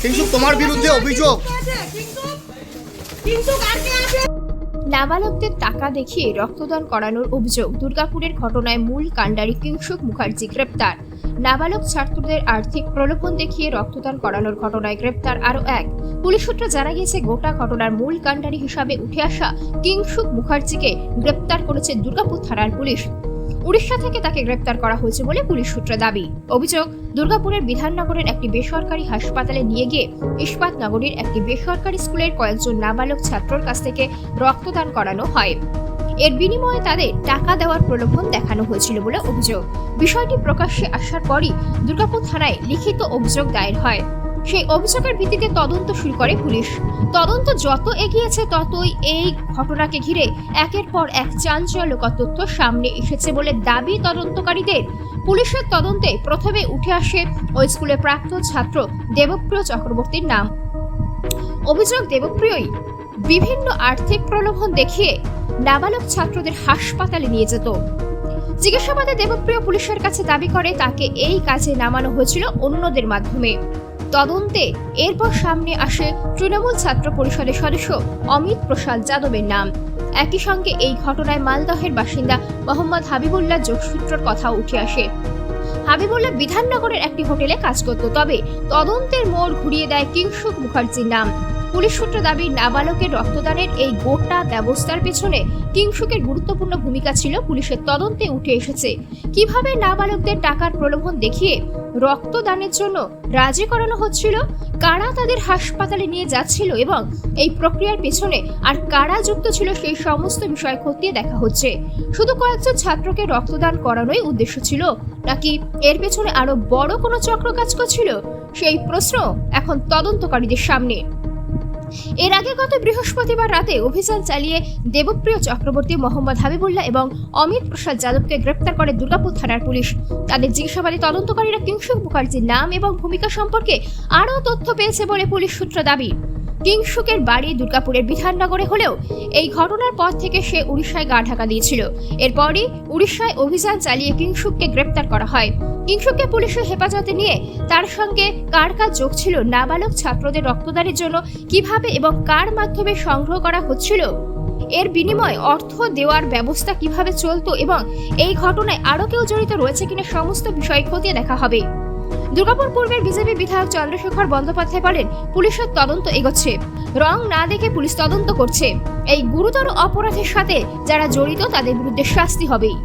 কিন্তু তোমার বিরুদ্ধে অভিযোগ। নাবালকদের টাকা দেখিয়ে রক্তদান করানোর অভিযোগ। দুর্গাপুরের ঘটনায় মূল কাণ্ডারি কিংশুক মুখার্জি গ্রেপ্তার। নাবালক ছাত্রদের আর্থিক প্রলোভন দেখিয়ে রক্তদান করানোর ঘটনায় গ্রেপ্তার আরও এক। পুলিশ সূত্রে জানা গিয়েছে, গোটা ঘটনার মূল কাণ্ডারি হিসাবে উঠে আসা কিংশুক মুখার্জিকে গ্রেপ্তার করেছে দুর্গাপুর থানার পুলিশ। উড়িষ্যা থেকে তাকে গ্রেপ্তার করা হয়েছে বলে পুলিশ সূত্রে দাবি। অভিযোগ, দুর্গাপুরের বিধাননগরের একটি বেসরকারি হাসপাতালে নিয়ে গিয়ে ইস্পাত নগরীর একটি বেসরকারি স্কুলের কয়েকজন নাবালক ছাত্রর কাছ থেকে রক্তদান করানো হয়। এর বিনিময়ে তাদের টাকা দেওয়ার প্রলোভন দেখানো হয়েছিল বলে অভিযোগ। বিষয়টি প্রকাশ্যে আসার পরই দুর্গাপুর থানায় লিখিত অভিযোগ দায়ের হয়। সেই অভিযোগের ভিত্তিতে তদন্ত শুরু করে পুলিশ। তদন্ত যত এগিয়েছে ততই এই ঘটনাকে ঘিরে একের পর এক চাঞ্চল্যকর তথ্য সামনে এসেছে বলে দাবি তদন্তকারীদের। পুলিশের তদন্তে প্রথমে উঠে আসে ওই স্কুলের প্রাক্তন ছাত্র দেবপ্রিয় চক্রবর্তীর নাম। অভিযোগ, দেবপ্রিয়ই বিভিন্ন আর্থিক প্রলোভন দেখিয়ে নাবালক ছাত্রদের হাসপাতালে নিয়ে যেত। জিজ্ঞাসাবাদে দেবপ্রিয় পুলিশের কাছে দাবি করে তাকে এই কাজে নামানো হয়েছিল অন্যদের মাধ্যমে। তদন্তে এরপর সামনে আসে তৃণমূল ছাত্র পরিষদের সদস্য অমিত প্রসাদ যাদবের নাম। একই সঙ্গে এই ঘটনায় মালদহের বাসিন্দা মোহাম্মদ হাবিবুল্লাহ যোগসূত্রের কথাও উঠে আসে। হাবিবুল্লাহ বিধাননগরের একটি হোটেলে কাজ করত, তবে তদন্তের মোড় ঘুরিয়ে দেয় কিংশুক মুখার্জির নাম। পুলিশ সূত্র দাবি, নাবালকের রক্তদানের এই গোটা ব্যবস্থার পেছনে কিংশুকের গুরুত্বপূর্ণ ভূমিকা ছিল। পুলিশের তদন্তে উঠে এসেছে কিভাবে নাবালকদের টাকার প্রলোভন দেখিয়ে রক্তদানের জন্য রাজি করানো হচ্ছিল, কারা তাদের হাসপাতালে নিয়ে যাচ্ছিল এবং এই প্রক্রিয়ার পেছনে আর কারা যুক্ত ছিল সেই সমস্ত বিষয় খতিয়ে দেখা হচ্ছে। শুধু কয়েকজন ছাত্রকে রক্তদান করানোই উদ্দেশ্য ছিল, নাকি এর পেছনে আরো বড় কোনো চক্র কাজ করছিল, সেই প্রশ্ন এখন তদন্তকারীদের সামনে। এর আগে গত বৃহস্পতিবার রাতে অভিযান চালিয়ে দেবপ্রিয় চক্রবর্তী, মোহাম্মদ হাবিবুল্লাহ এবং অমিত প্রসাদ যাদবকে গ্রেপ্তার করে দুর্গাপুর থানার পুলিশ। তাদের জিজ্ঞাসাবাদে তদন্তকারীরা কিংশুক মুখার্জির নাম এবং ভূমিকা সম্পর্কে আরও তথ্য পেয়েছে বলে পুলিশ সূত্র দাবি। কিংশুকের বাড়ি দুর্গাপুরের বিধাননগরে হলেও এই ঘটনার পর থেকে সে উড়িষ্যায় গা ঢাকা দিয়েছিল। এরপরই উড়িষ্যায় অভিযান চালিয়ে কিংশুককে গ্রেপ্তার করা হয়। কিংশুককে পুলিশের হেফাজতে নিয়ে তার সঙ্গে কার কার যোগ ছিল, নাবালক ছাত্রদের রক্তদানের জন্য কিভাবে এবং কার মাধ্যমে সংগ্রহ করা হচ্ছিল, এর বিনিময়ে অর্থ দেওয়ার ব্যবস্থা কিভাবে চলতো এবং এই ঘটনায় আরও কেউ জড়িত রয়েছে কিনা সমস্ত বিষয় খতিয়ে দেখা হবে। দুর্গাপুর পূর্বের বিজেপি বিধায়ক চন্দ্রশেখর বন্দ্যোপাধ্যায় বলেন, পুলিশের তদন্ত এগোচ্ছে, রং না দেখে পুলিশ তদন্ত করছে। এই গুরুতর অপরাধের সাথে যারা জড়িত তাদের বিরুদ্ধে শাস্তি হবেই।